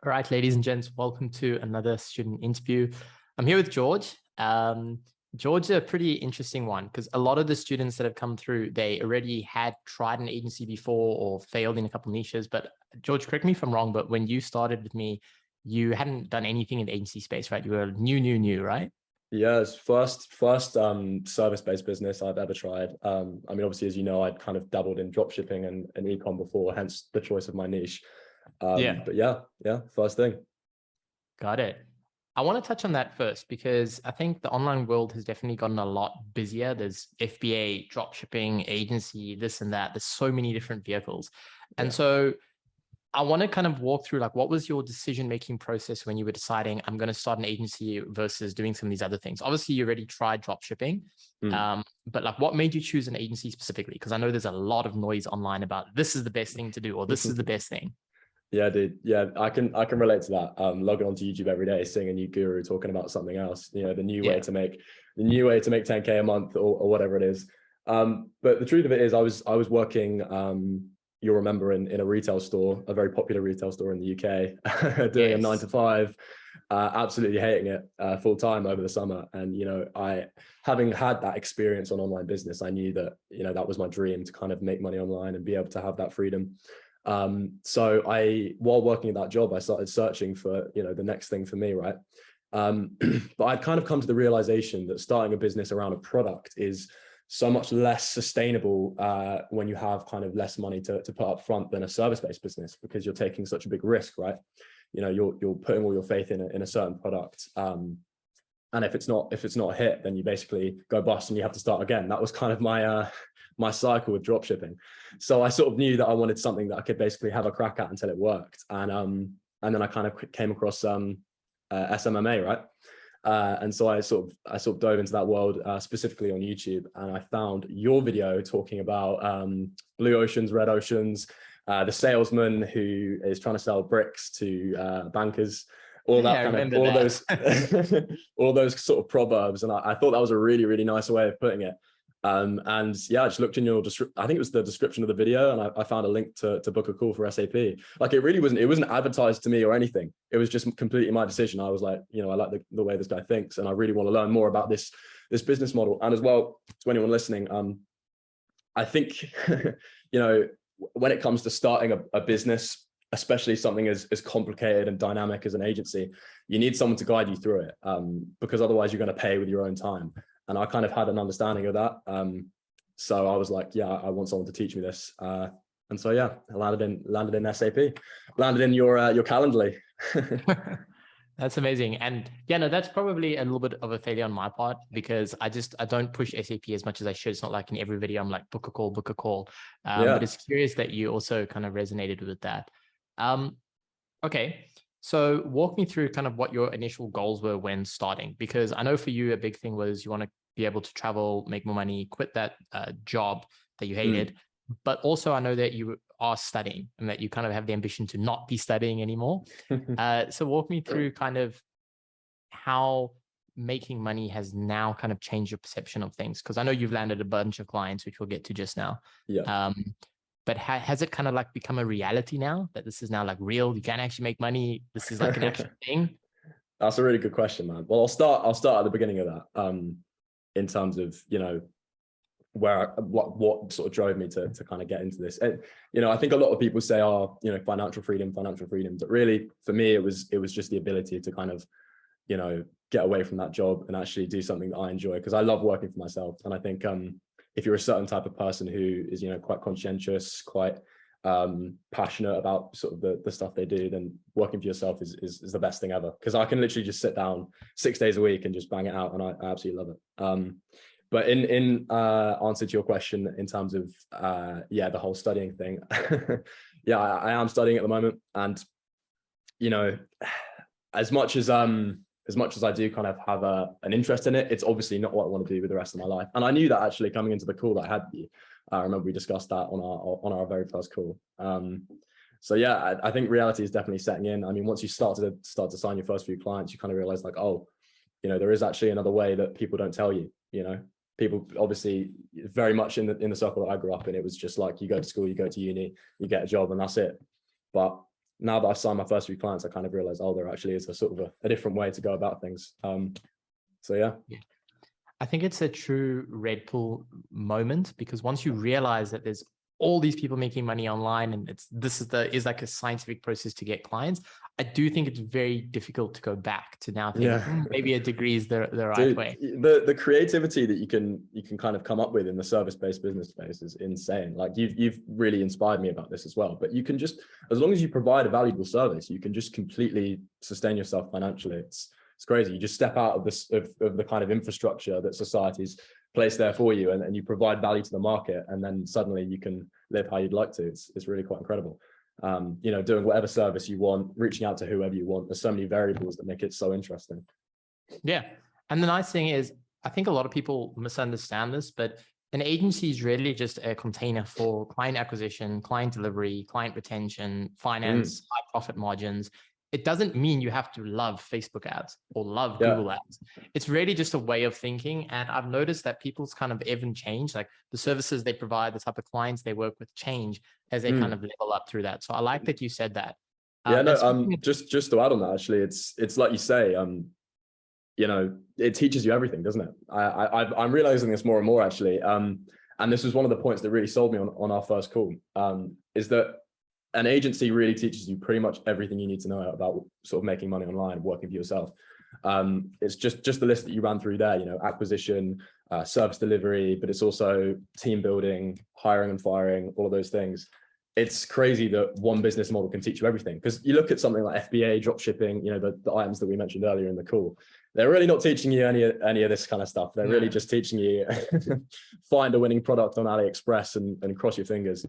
All right, ladies and gents, welcome to another student interview. I'm here with George. George is a pretty interesting one because a lot of the students that have come through, they already had tried an agency before or failed in a couple of niches. But George, correct me if I'm wrong, but when you started with me, you hadn't done anything in the agency space, right? You were new, right? Yeah, it's first service-based business I've ever tried. Obviously, as you know, I'd kind of dabbled in drop shipping and e-com before, hence the choice of my niche. But yeah, first thing. Got it. I want to touch on that first because I think the online world has definitely gotten a lot busier. There's FBA, drop shipping, agency, this and that. There's so many different vehicles. And so I want to kind of walk through like, what was your decision-making process when you were deciding I'm going to start an agency versus doing some of these other things? Obviously, you already tried drop shipping, but like what made you choose an agency specifically? Because I know there's a lot of noise online about this is the best thing to do or this is the best thing. Yeah, dude. Yeah, I can relate to that. Logging onto YouTube every day, seeing a new guru talking about something else, the new way to make 10K a month or whatever it is. But the truth of it is I was working, you'll remember in a retail store, a very popular retail store in the UK, doing a 9 to 5, absolutely hating it full time over the summer. And, I, having had that experience on online business, I knew that, that was my dream to kind of make money online and be able to have that freedom. So while working at that job, I started searching for, the next thing for me, right? But I'd kind of come to the realization that starting a business around a product is so much less sustainable when you have kind of less money to put up front than a service-based business, because you're taking such a big risk, right? You're putting all your faith in a certain product. And if it's not a hit, then you basically go bust and you have to start again. That was kind of my cycle with drop shipping. So I sort of knew that I wanted something that I could basically have a crack at until it worked. And then I kind of came across SMMA, right? And so I sort of dove into that world specifically on YouTube, and I found your video talking about blue oceans, red oceans, the salesman who is trying to sell bricks to bankers, all those all those sort of proverbs, and I thought that was a really, really nice way of putting it. And yeah, I just looked in your I think it was the description of the video, and I found a link to book a call for SAP. Like it wasn't advertised to me or anything. It was just completely my decision. I was like, I like the way this guy thinks, and I really want to learn more about this business model. And as well, to anyone listening, I think, when it comes to starting a business, especially something as complicated and dynamic as an agency, you need someone to guide you through it, because otherwise you're going to pay with your own time. And I kind of had an understanding of that. So I was like, yeah, I want someone to teach me this. And so, yeah, I landed in SAP, landed in your Calendly. That's amazing. And yeah, no, that's probably a little bit of a failure on my part, because I don't push SAP as much as I should. It's not like in every video I'm like, book a call. But it's curious that you also kind of resonated with that. Okay. So walk me through kind of what your initial goals were when starting, because I know for you, a big thing was you want to be able to travel, make more money, quit that job that you hated. But also I know that you are studying and that you kind of have the ambition to not be studying anymore. So walk me through kind of how making money has now kind of changed your perception of things. Because I know you've landed a bunch of clients, which we'll get to just now. But has it kind of like become a reality now that this is now like real? You can actually make money. This is like an actual thing. That's a really good question, man. Well, I'll start at the beginning of that. In terms of, what sort of drove me to kind of get into this. And, I think a lot of people say, financial freedom, but really for me, it was just the ability to kind of, get away from that job and actually do something that I enjoy, because I love working for myself. And I think, if you're a certain type of person who is, quite conscientious, quite passionate about sort of the stuff they do, then working for yourself is the best thing ever. Because I can literally just sit down 6 days a week and just bang it out, and I absolutely love it. But in answer to your question in terms of the whole studying thing, I am studying at the moment, and as much as I do kind of have an interest in it, it's obviously not what I want to do with the rest of my life. And I knew that actually coming into the call that I had with you. I remember we discussed that on our very first call. So yeah, I think reality is definitely setting in. I mean, once you start to sign your first few clients, you kind of realize like, oh, there is actually another way that people don't tell you. People obviously very much in the circle that I grew up in, it was just like you go to school, you go to uni, you get a job, and that's it. But now that I've signed my first few clients, I kind of realized, oh, there actually is a sort of a different way to go about things. So yeah. I think it's a true red pill moment, because once you realize that there's all these people making money online, and this is like a scientific process to get clients, I do think it's very difficult to go back to now think maybe a degree is the right way. The creativity that you can kind of come up with in the service-based business space is insane. Like you've really inspired me about this as well. But you can just, as long as you provide a valuable service, you can just completely sustain yourself financially. It's crazy. You just step out of this of the kind of infrastructure that society's placed there for you, and you provide value to the market, and then suddenly you can live how you'd like to. It's really quite incredible. You know, doing whatever service you want, reaching out to whoever you want. There's so many variables that make it so interesting. Yeah. And the nice thing is, I think a lot of people misunderstand this, but an agency is really just a container for client acquisition, client delivery, client retention, finance, high profit margins. It doesn't mean you have to love Facebook ads or love Google ads. It's really just a way of thinking. And I've noticed that people's kind of even change, like the services they provide, the type of clients they work with change as they kind of level up through that. So I like that you said that. Just to add on that, actually, it's like you say, you know, it teaches you everything, doesn't it? I'm realizing this more and more, actually. And this was one of the points that really sold me on our first call, is that an agency really teaches you pretty much everything you need to know about sort of making money online, working for yourself. It's just the list that you ran through there, you know, acquisition, service delivery, but it's also team building, hiring and firing, all of those things. It's crazy that one business model can teach you everything, because you look at something like FBA, drop shipping, you know, the items that we mentioned earlier in the call, they're really not teaching you any of this kind of stuff. They're really just teaching you find a winning product on AliExpress and cross your fingers.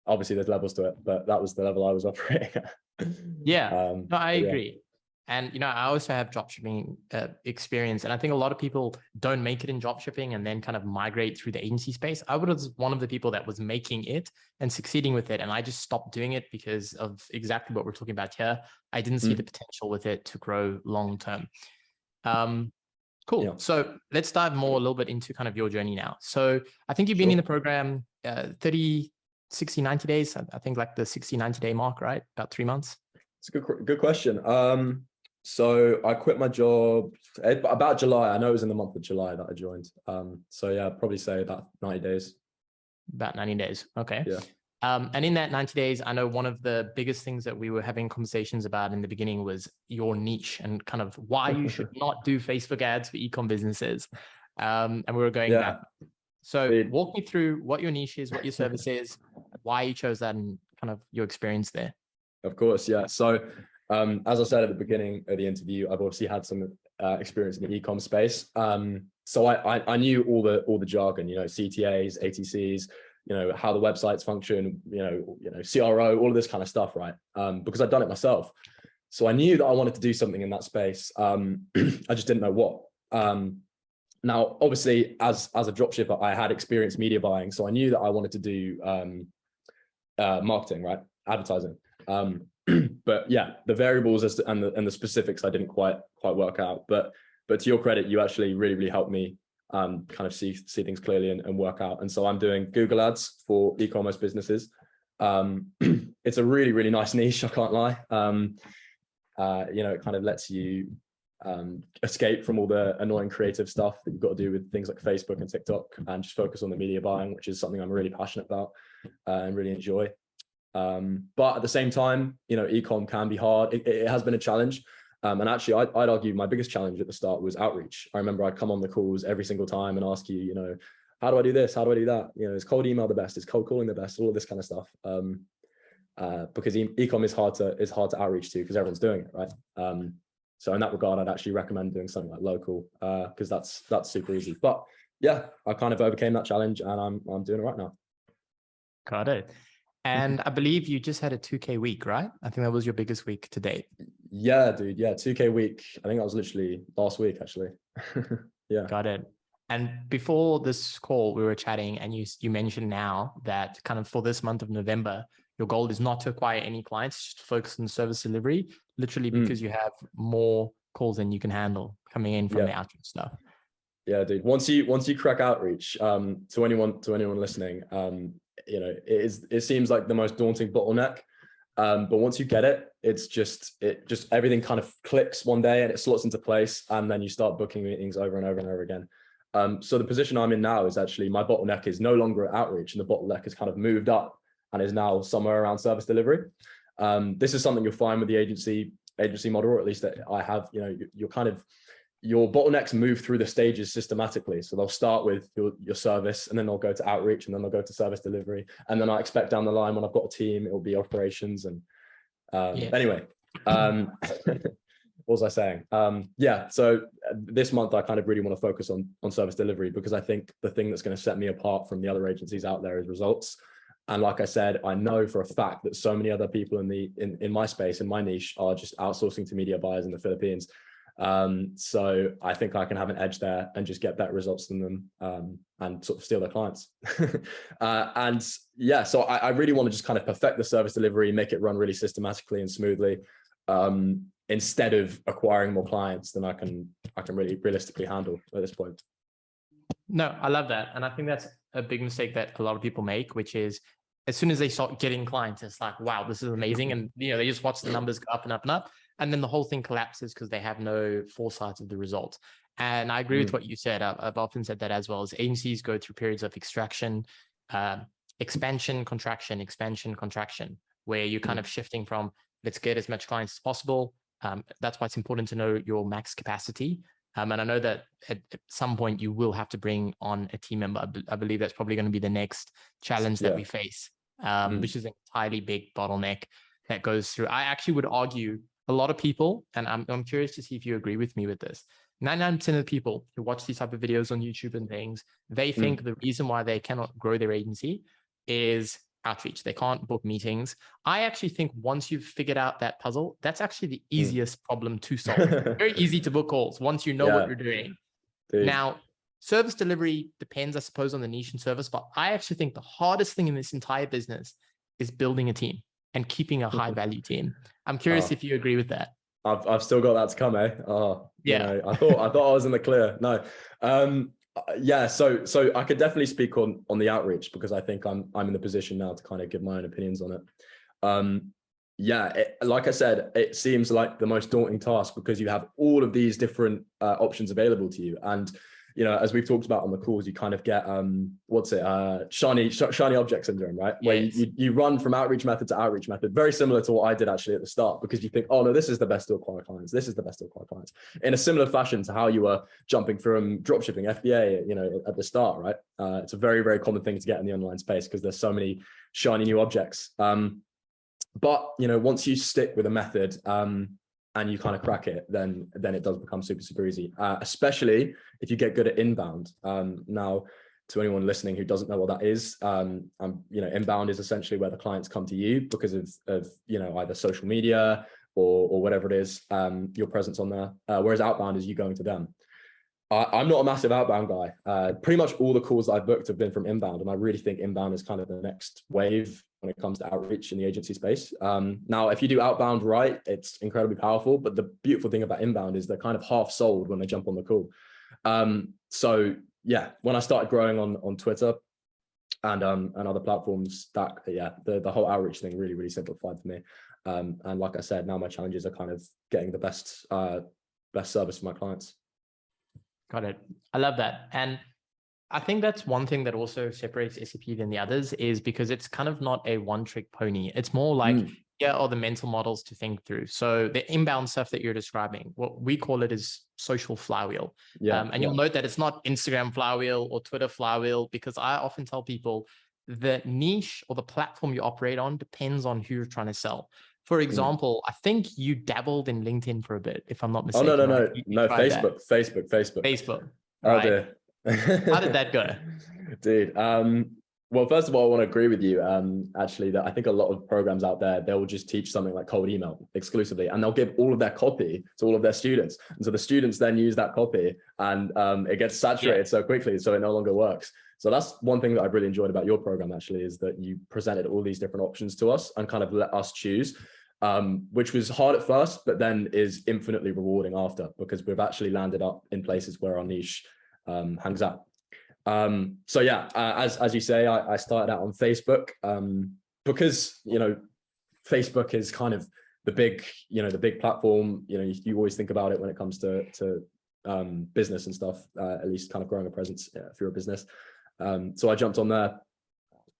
Obviously there's levels to it, but that was the level I was operating at. No, I agree. And, you know, I also have dropshipping experience, and I think a lot of people don't make it in dropshipping and then kind of migrate through the agency space. I was one of the people that was making it and succeeding with it, and I just stopped doing it because of exactly what we're talking about here. I didn't see the potential with it to grow long term. Cool. Yeah. So let's dive more a little bit into kind of your journey now. So I think you've been in the program 30, 60, 90 days. I think like the 60, 90 day mark, right? About 3 months. It's a good question. So I quit my job about July. I know it was in the month of July that I joined. So yeah, I'd probably say about 90 days. About 90 days. Okay. Yeah. And in that 90 days, I know one of the biggest things that we were having conversations about in the beginning was your niche and kind of why you should not do Facebook ads for e-com businesses. And we were going back. So walk me through what your niche is, what your service is, why you chose that, and kind of your experience there. Of course, yeah. So as I said at the beginning of the interview, I've obviously had some experience in the e-com space. So I knew all the jargon, you know, CTAs, ATCs, you know, how the websites function, you know, CRO, all of this kind of stuff, right? Because I'd done it myself. So I knew that I wanted to do something in that space. I just didn't know what. Now, obviously, as a dropshipper, I had experienced media buying, so I knew that I wanted to do marketing, right? Advertising. But yeah, the variables and the specifics I didn't quite work out. But to your credit, you actually really helped me kind of see things clearly and work out. And so I'm doing Google ads for e-commerce businesses. It's a really nice niche, I can't lie. You know, it kind of lets you escape from all the annoying creative stuff that you've got to do with things like Facebook and TikTok, and just focus on the media buying, which is something I'm really passionate about and really enjoy. But at the same time, you know, e-com can be hard. It has been a challenge. And actually, I'd argue my biggest challenge at the start was outreach. I remember I'd come on the calls every single time and ask you, you know, how do I do this? How do I do that? You know, is cold email the best? Is cold calling the best? All of this kind of stuff. Because e-com is hard to outreach to, because everyone's doing it, right? So in that regard, I'd actually recommend doing something like local, because that's super easy. But yeah, I kind of overcame that challenge, and I'm doing it right now. Got it. And I believe you just had a 2K week, right? I think that was your biggest week to date. Yeah, dude. Yeah, 2K week. I think that was literally last week, actually. Yeah. Got it. And before this call, we were chatting, and you mentioned now that kind of for this month of November, your goal is not to acquire any clients, just to focus on service delivery, literally because you have more calls than you can handle coming in from the outreach stuff. Yeah, dude. Once you crack outreach, to anyone listening, you know, it seems like the most daunting bottleneck. But once you get it, it just everything kind of clicks one day and it slots into place, and then you start booking meetings over and over and over again. So the position I'm in now is actually my bottleneck is no longer at outreach, and the bottleneck has kind of moved up and is now somewhere around service delivery. This is something you'll find with the agency model, or at least that I have. You know, your bottlenecks move through the stages systematically. So they'll start with your service, and then they'll go to outreach, and then they'll go to service delivery. And then I expect down the line, when I've got a team, it will be operations. And anyway, what was I saying? Yeah, so this month I kind of really want to focus on service delivery, because I think the thing that's going to set me apart from the other agencies out there is results. And like I said, I know for a fact that so many other people in my space, in my niche, are just outsourcing to media buyers in the Philippines. So I think I can have an edge there and just get better results than them, and sort of steal their clients. And yeah, so I really want to just kind of perfect the service delivery, make it run really systematically and smoothly, instead of acquiring more clients than I can really realistically handle at this point. No, I love that. And I think that's a big mistake that a lot of people make, which is as soon as they start getting clients, it's like, wow, this is amazing. And, you know, they just watch the numbers go up and up and up. And then the whole thing collapses because they have no foresight of the results. And I agree with what you said. I've often said that as well, as agencies go through periods of extraction, expansion, contraction, expansion, contraction, where you're kind of shifting from let's get as much clients as possible. That's why it's important to know your max capacity. And I know that at some point you will have to bring on a team member. I believe that's probably going to be the next challenge that we face, which is an entirely big bottleneck that goes through. I actually would argue a lot of people, and I'm curious to see if you agree with me with this, 99% of the people who watch these type of videos on YouTube and things, they think the reason why they cannot grow their agency is outreach. They can't book meetings. I actually think once you've figured out that puzzle, that's actually the easiest problem to solve. Very easy to book calls once you know what you're doing. Dude. Now, service delivery depends, I suppose, on the niche and service, but I actually think the hardest thing in this entire business is building a team and keeping a high value team. I'm curious if you agree with that. I've still got that to come, eh? Yeah. You know, I thought I was in the clear. No. Yeah, so I could definitely speak on the outreach, because I think I'm in the position now to kind of give my own opinions on it. Yeah, like I said, it seems like the most daunting task, because you have all of these different options available to you. And you know, as we've talked about on the calls, you kind of get shiny object syndrome, right? Where you run from outreach method to outreach method, very similar to what I did actually at the start, because you think, oh no, this is the best to acquire clients. This is the best to acquire clients, in a similar fashion to how you were jumping from dropshipping, FBA, you know, at the start, right? It's a very, very common thing to get in the online space, because there's so many shiny new objects. But you know, once you stick with a method, and you kind of crack it, then it does become super, super easy, especially if you get good at inbound. Now, to anyone listening who doesn't know what that is, you know, inbound is essentially where the clients come to you because of you know, either social media or whatever it is, your presence on there, whereas outbound is you going to them. I'm not a massive outbound guy. Pretty much all the calls I've booked have been from inbound, and I really think inbound is kind of the next wave when it comes to outreach in the agency space. Now, if you do outbound right, it's incredibly powerful, but the beautiful thing about inbound is they're kind of half sold when they jump on the call. So yeah, when I started growing on Twitter and other platforms, that the whole outreach thing really, really simplified for me. And like I said, now my challenges are kind of getting the best service for my clients. Got it. I love that. And I think that's one thing that also separates SAP than the others, is because it's kind of not a one-trick pony. It's more like, here are the mental models to think through. So the inbound stuff that you're describing, what we call it is social flywheel. And you'll note that it's not Instagram flywheel or Twitter flywheel, because I often tell people the niche or the platform you operate on depends on who you're trying to sell. For example, I think you dabbled in LinkedIn for a bit, if I'm not mistaken. Oh, no, Facebook. Facebook. Oh, right? dear. How did that go? Dude, well, first of all, I want to agree with you, actually, that I think a lot of programs out there, they will just teach something like cold email exclusively, and they'll give all of their copy to all of their students. And so the students then use that copy, and it gets saturated so quickly, so it no longer works. So that's one thing that I've really enjoyed about your program, actually, is that you presented all these different options to us and kind of let us choose, which was hard at first, but then is infinitely rewarding after, because we've actually landed up in places where our niche hangs out. So yeah, as you say, I started out on Facebook, because, you know, Facebook is kind of the big, the big platform. You always think about it when it comes to business and stuff, at least kind of growing a presence if you're a business. So I jumped on there,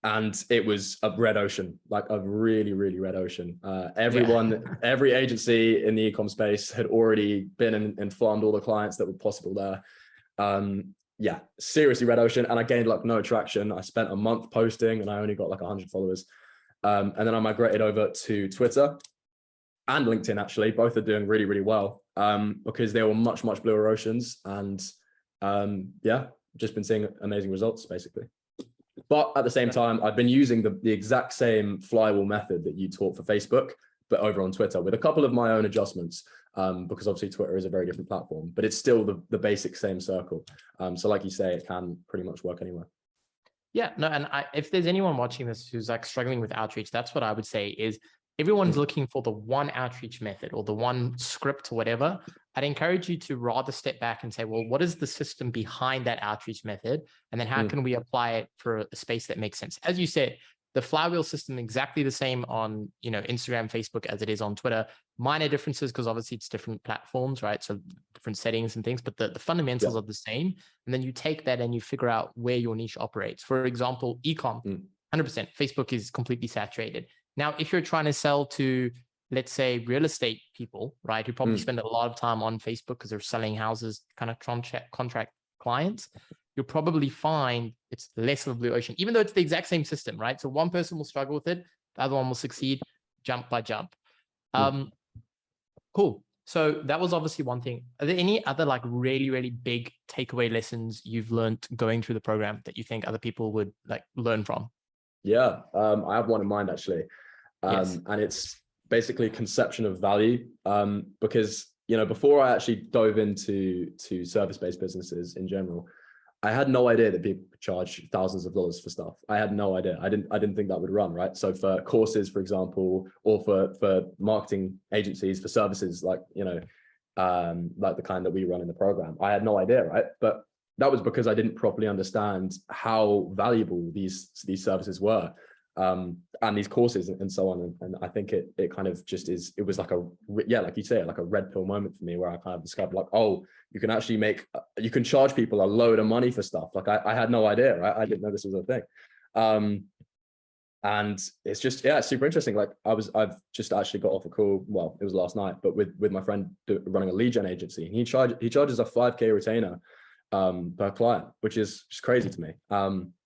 and it was a red ocean, like a really, really red ocean. Every agency in the e-com space had already been and farmed all the clients that were possible there. Seriously red ocean. And I gained like no traction. I spent a month posting and I only got like 100 followers. And then I migrated over to Twitter and LinkedIn, actually. Both are doing really, really well, because they were much, much bluer oceans. And just been seeing amazing results, basically. But at the same time, I've been using the exact same flywheel method that you taught for Facebook, but over on Twitter with a couple of my own adjustments, because obviously Twitter is a very different platform, but it's still the basic same circle. So like you say, it can pretty much work anywhere. Yeah, no, and if there's anyone watching this who's like struggling with outreach, that's what I would say is everyone's looking for the one outreach method or the one script or whatever. I'd encourage you to rather step back and say, well, what is the system behind that outreach method? And then how can we apply it for a space that makes sense? As you said, the flywheel system exactly the same on, Instagram, Facebook as it is on Twitter. Minor differences because obviously it's different platforms, right? So different settings and things, but the fundamentals are the same. And then you take that and you figure out where your niche operates. For example, e-com, 100%. Facebook is completely saturated. Now, if you're trying to sell to, let's say, real estate people, right, who probably spend a lot of time on Facebook because they're selling houses, kind of contract clients, you'll probably find it's less of a blue ocean, even though it's the exact same system, right? So one person will struggle with it, the other one will succeed jump by jump. Cool. So that was obviously one thing. Are there any other like really, really big takeaway lessons you've learned going through the program that you think other people would like learn from? Yeah, I have one in mind actually. And it's basically conception of value. Because, before I actually dove into service-based businesses in general, I had no idea that people could charge thousands of dollars for stuff. I had no idea. I didn't think that would run, right? So for courses, for example, or for marketing agencies, for services like, like the kind that we run in the program, I had no idea, right? But that was because I didn't properly understand how valuable these services were, and these courses and so on. And I think it kind of just is, it was like like you say, like a red pill moment for me where I kind of discovered like, oh, you can actually you can charge people a load of money for stuff. Like I had no idea, right? I didn't know this was a thing. And it's just, it's super interesting. Like I've just actually got off a call. Well, it was last night, but with my friend running a lead gen agency, and he charges a 5K retainer per client, which is just crazy to me.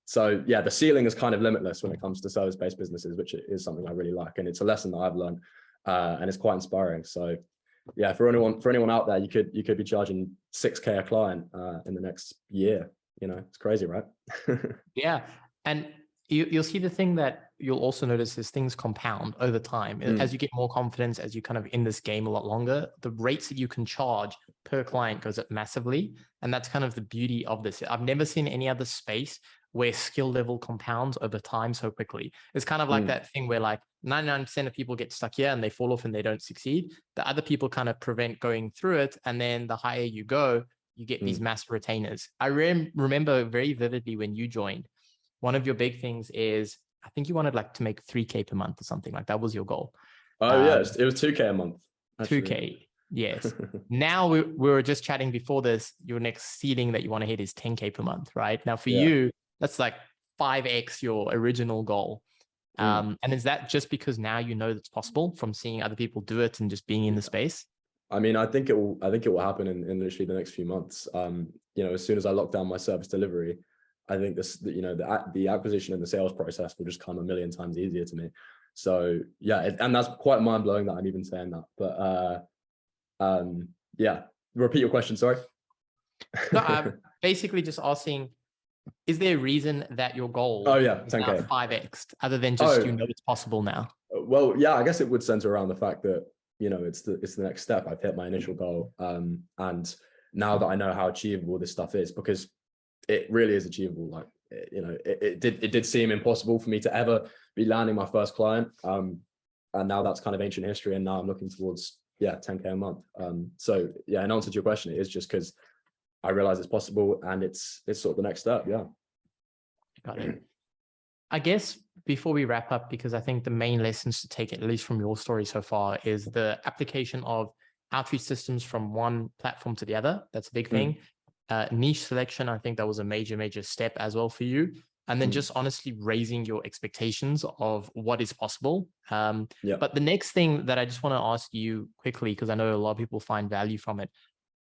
So yeah, the ceiling is kind of limitless when it comes to service-based businesses, which is something I really like, and it's a lesson that I've learned, and it's quite inspiring. So yeah, for anyone out there, you could be charging 6K a client in the next year. It's crazy, right? Yeah, and you'll see the thing that you'll also notice is things compound over time. As you get more confidence, as you kind of in this game a lot longer, the rates that you can charge per client goes up massively. And that's kind of the beauty of this. I've never seen any other space where skill level compounds over time so quickly. It's kind of like that thing where like 99% of people get stuck here and they fall off and they don't succeed. The other people kind of prevent going through it. And then the higher you go, you get these mass retainers. I remember very vividly when you joined, one of your big things is, I think you wanted like to make 3K per month or something, like that was your goal. Oh yeah, it was 2K a month. Actually. 2K, yes. Now we were just chatting before this, your next ceiling that you want to hit is 10K per month, right? Now for you, that's like 5X your original goal. And is that just because now you know that's possible from seeing other people do it and just being in the space? I mean, I think it will happen in literally the next few months. As soon as I lock down my service delivery, I think the acquisition and the sales process will just come a million times easier to me. So yeah, and that's quite mind blowing that I'm even saying that. But repeat your question. Sorry. No, I'm basically just asking, is there a reason that your goal 10K 5x other than just it's possible now? Well, yeah, I guess it would center around the fact that it's the next step. I've hit my initial goal, and now that I know how achievable this stuff is, because it really is achievable. Like it did seem impossible for me to ever be landing my first client, and now that's kind of ancient history, and now I'm looking towards 10K a month. So yeah, in answer to your question, it is just because I realize it's possible, and it's sort of the next step. Yeah. Got it. I guess before we wrap up, because I think the main lessons to take, at least from your story so far, is the application of outreach systems from one platform to the other. That's a big thing. Niche selection, I think that was a major step as well for you. And then just honestly raising your expectations of what is possible. But the next thing that I just want to ask you quickly, because I know a lot of people find value from it.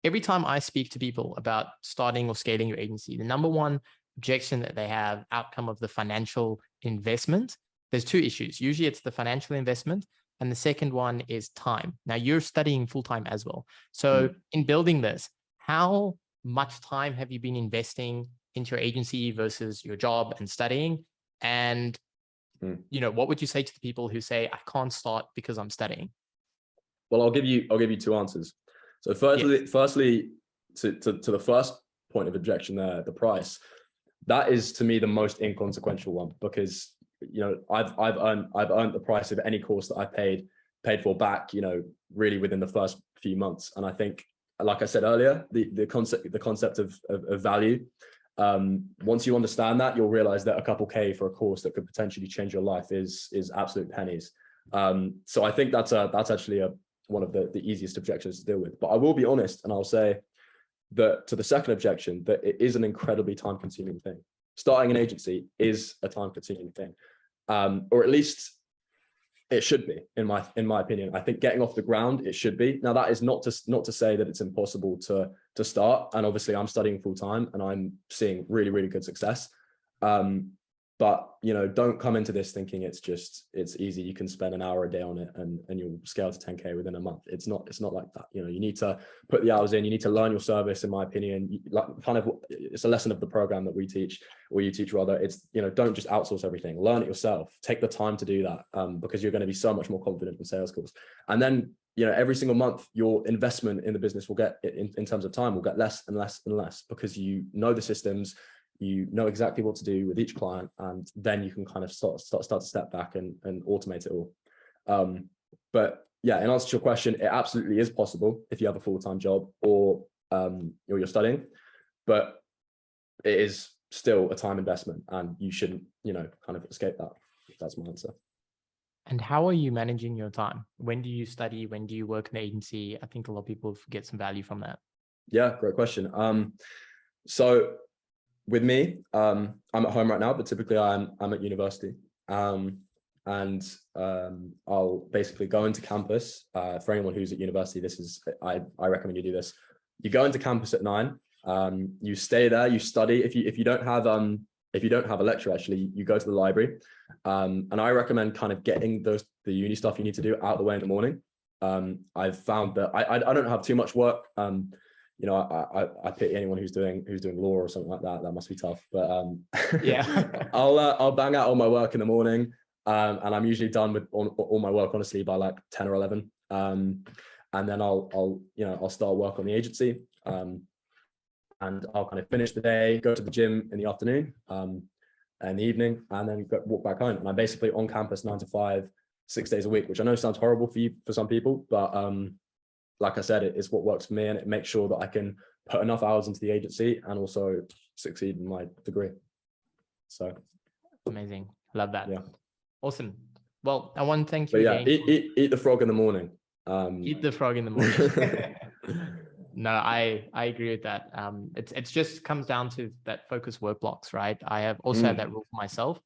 Every time I speak to people about starting or scaling your agency, the number one objection that they have, outcome of the financial investment, there's two issues. Usually it's the financial investment, and the second one is time. Now you're studying full-time as well. So in building this, how much time have you been investing into your agency versus your job and studying? And what would you say to the people who say, I can't start because I'm studying? Well, I'll give you two answers. So firstly, to the first point of objection there, the price, that is to me the most inconsequential one, because I've earned the price of any course that I paid for back, really within the first few months. And I think, like I said earlier, the concept of value, once you understand that, you'll realize that a couple K for a course that could potentially change your life is absolute pennies. So I think that's actually one of the easiest objections to deal with. But I will be honest, and I'll say that to the second objection, that it is an incredibly time-consuming thing. Starting an agency is a time-consuming thing, or at least it should be, in my opinion. I think getting off the ground, it should be. Now, that is not to say that it's impossible to start. And obviously, I'm studying full-time, and I'm seeing really good success. But don't come into this thinking it's easy. You can spend an hour a day on it and you'll scale to 10K within a month. It's not like that. You need to put the hours in. You need to learn your service, in my opinion. It's a lesson of the program that we teach, or you teach rather. It's don't just outsource everything. Learn it yourself. Take the time to do that, because you're going to be so much more confident in sales calls. And then every single month, your investment in the business will get, in terms of time, will get less and less and less, because you know the systems. You know exactly what to do with each client, and then you can kind of start to step back and automate it all. But yeah, in answer to your question, it absolutely is possible if you have a full-time job or you're studying, but it is still a time investment, and you shouldn't kind of escape that. That's my answer. And how are you managing your time? When do you study? When do you work in the agency? I think a lot of people get some value from that. Yeah, great question. So with me, I'm at home right now, but typically I'm at university. And I'll basically go into campus. For anyone who's at university, I recommend you do this. You go into campus at 9. You stay there. You study. If you don't have a lecture, actually, you go to the library. And I recommend kind of getting the uni stuff you need to do out of the way in the morning. I've found that I don't have too much work. I pity anyone who's doing law or something like that. That must be tough. But yeah, I'll bang out all my work in the morning, and I'm usually done with all my work, honestly, by like 10 or 11. And then I'll start work on the agency, and I'll kind of finish the day, go to the gym in the afternoon, and the evening, and then walk back home. And I'm basically on campus 9 to 5, 6 days a week, which I know sounds horrible for some people, but like I said, it is what works for me, and it makes sure that I can put enough hours into the agency and also succeed in my degree. So amazing. Love that. Yeah. Awesome. Well, I want to thank you again. Eat the frog in the morning. Eat the frog in the morning. No, I agree with that. It's just comes down to that focus work blocks, right? I have also had that rule for myself.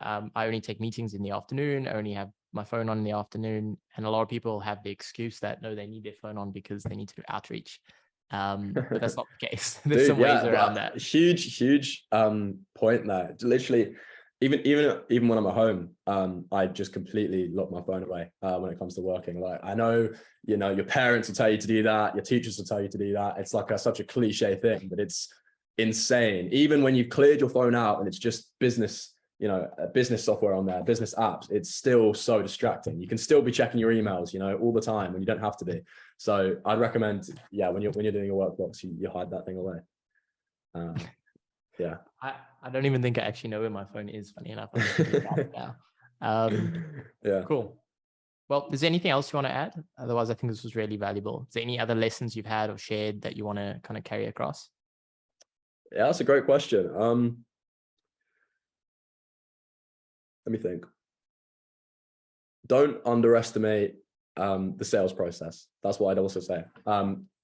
I only take meetings in the afternoon. I only have my phone on in the afternoon, and a lot of people have the excuse that no, they need their phone on because they need to do outreach. But that's not the case. There's some ways around that. Huge point there. Literally, even when I'm at home, I just completely lock my phone away when it comes to working. Like, I know, your parents will tell you to do that, your teachers will tell you to do that. It's like such a cliche thing, but it's insane. Even when you've cleared your phone out and it's just business software on there, business apps, it's still so distracting. You can still be checking your emails, all the time when you don't have to be. So I'd recommend, when you're doing your work blocks, you hide that thing away. Yeah. I don't even think I actually know where my phone is, funny enough. Yeah. Cool. Well, is there anything else you want to add? Otherwise, I think this was really valuable. Is there any other lessons you've had or shared that you want to kind of carry across? Yeah, that's a great question. Let me think. Don't underestimate the sales process. That's what I'd also say.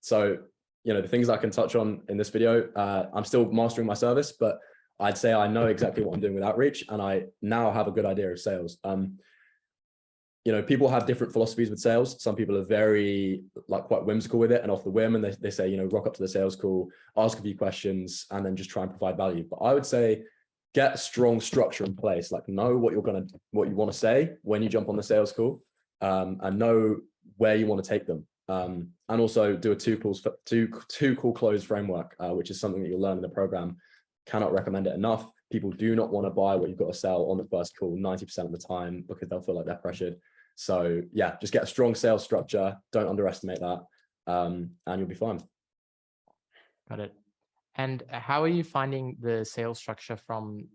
So, you know, the things I can touch on in this video, I'm still mastering my service, but I'd say I know exactly what I'm doing with outreach, and I now have a good idea of sales. You know, people have different philosophies with sales. Some people are very quite whimsical with it and off the whim, and they say, you know, rock up to the sales call, ask a few questions, and then just try and provide value. But I would say get a strong structure in place, like know what you want to say when you jump on the sales call, and know where you want to take them. And also do a two call close framework, which is something that you'll learn in the program. Cannot recommend it enough. People do not want to buy what you've got to sell on the first call 90% of the time because they'll feel like they're pressured. So yeah, just get a strong sales structure. Don't underestimate that, and you'll be fine. Got it. And how are you finding the sales structure from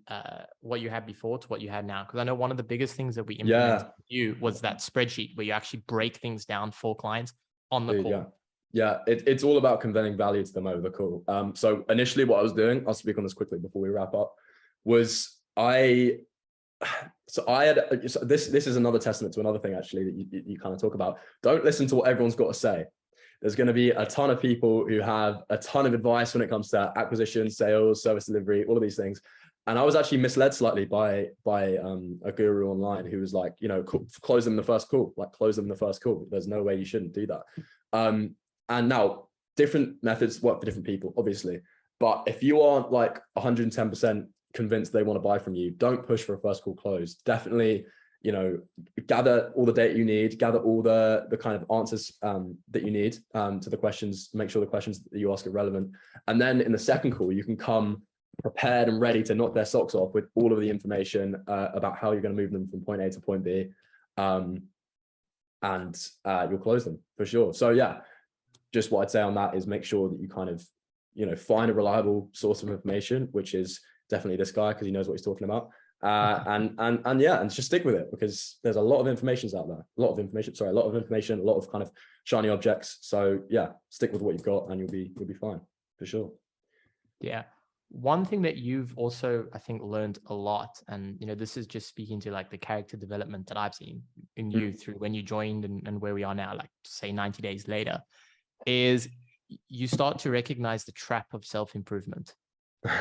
what you had before to what you had now? Because I know one of the biggest things that we implemented with you was that spreadsheet where you actually break things down for clients on the call. Yeah, it's all about conveying value to them over the call. So initially what I was doing, I'll speak on this quickly before we wrap up, was this is another testament to another thing actually that you kind of talk about. Don't listen to what everyone's got to say. There's going to be a ton of people who have a ton of advice when it comes to acquisition, sales, service delivery, all of these things. And I was actually misled slightly by a guru online who was like, you know, close them in the first call, close them in the first call. There's no way you shouldn't do that. And now different methods work for different people, obviously. But if you aren't like 110% convinced they want to buy from you, don't push for a first call close. Definitely, you know, gather all the data you need, gather all the kind of answers that you need to the questions, make sure the questions that you ask are relevant. And then in the second call, you can come prepared and ready to knock their socks off with all of the information about how you're going to move them from point A to point B. And you'll close them for sure. So yeah, just what I'd say on that is make sure that you kind of, you know, find a reliable source of information, which is definitely this guy because he knows what he's talking about. And just stick with it because there's a lot of information out there, a lot of information, a lot of kind of shiny objects. So yeah, stick with what you've got and you'll be fine for sure. Yeah. One thing that you've also, I think, learned a lot, and, you know, this is just speaking to like the character development that I've seen in you through when you joined and where we are now, like say 90 days later, is you start to recognize the trap of self-improvement,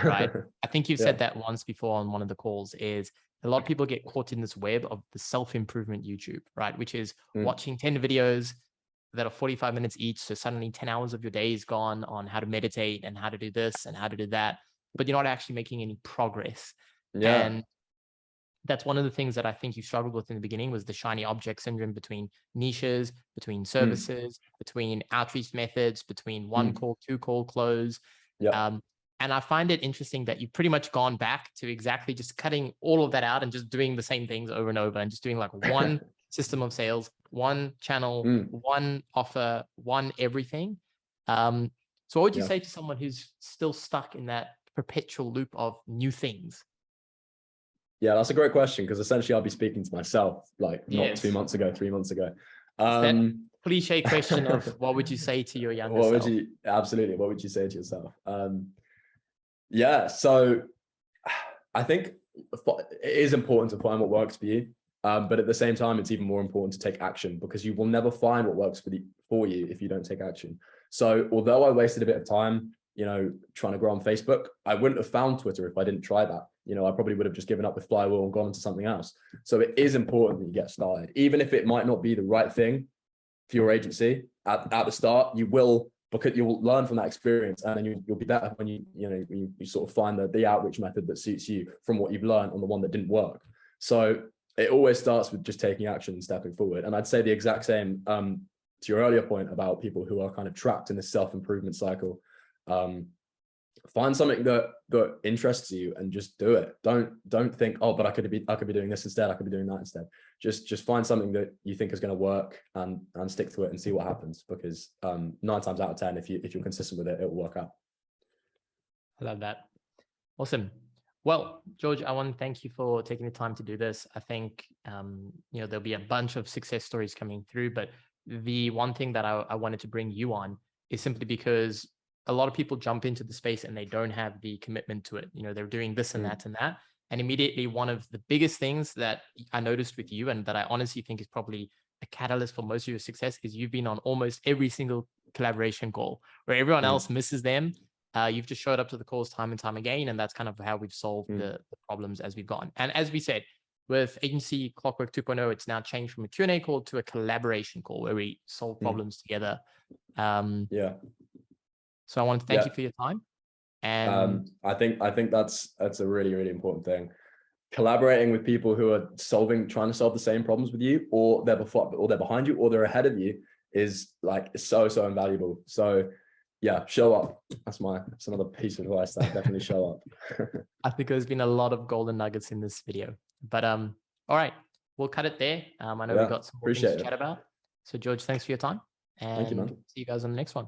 right? I think you've said that once before on one of the calls, is a lot of people get caught in this web of the self-improvement YouTube, right? Which is watching 10 videos that are 45 minutes each. So suddenly 10 hours of your day is gone on how to meditate and how to do this and how to do that, but you're not actually making any progress. Yeah. And that's one of the things that I think you struggled with in the beginning, was the shiny object syndrome between niches, between services, between outreach methods, between one call, two call close. And I find it interesting that you've pretty much gone back to exactly just cutting all of that out and just doing the same things over and over and just doing like one system of sales, one channel, one offer, one everything. So what would you say to someone who's still stuck in that perpetual loop of new things? Yeah, that's a great question, because essentially I'll be speaking to myself, like not 2 months ago, 3 months ago. That cliche question of what would you say to your younger self? Absolutely, what would you say to yourself? Yeah, so I think it is important to find what works for you, but at the same time, it's even more important to take action, because you will never find what works for you if you don't take action. So although I wasted a bit of time, you know, trying to grow on Facebook, I wouldn't have found Twitter if I didn't try that. You know, I probably would have just given up with Flywheel and gone into something else. So it is important that you get started, even if it might not be the right thing for your agency at the start. You will, because you will learn from that experience, and then you'll be better when you sort of find the outreach method that suits you from what you've learned on the one that didn't work. So it always starts with just taking action and stepping forward. And I'd say the exact same to your earlier point about people who are kind of trapped in this self-improvement cycle. Find something that interests you and just do it. Don't think, oh, but I could be doing this instead, I could be doing that instead. Just find something that you think is going to work and stick to it and see what happens, because 9 times out of 10, if you're consistent with it, it will work out. I love that. Awesome. Well, George, I want to thank you for taking the time to do this. I think there'll be a bunch of success stories coming through, but the one thing that I wanted to bring you on is simply because a lot of people jump into the space and they don't have the commitment to it. You know, they're doing this and that and that, And immediately, one of the biggest things that I noticed with you, and that I honestly think is probably a catalyst for most of your success, is you've been on almost every single collaboration call where everyone else misses them. You've just showed up to the calls time and time again. And that's kind of how we've solved the problems as we've gone. And as we said, with Agency Clockwork 2.0, it's now changed from a Q&A call to a collaboration call where we solve problems together. Yeah. So I want to thank you for your time. And I think that's a really, really important thing. Collaborating with people who are trying to solve the same problems with you, or they're behind you, or they're ahead of you, is like so invaluable. So yeah, show up. That's another piece of advice. That definitely show up. I think there's been a lot of golden nuggets in this video, but all right, we'll cut it there. I know we've got some more things to chat about. So George, thanks for your time, and thank you, man. See you guys on the next one.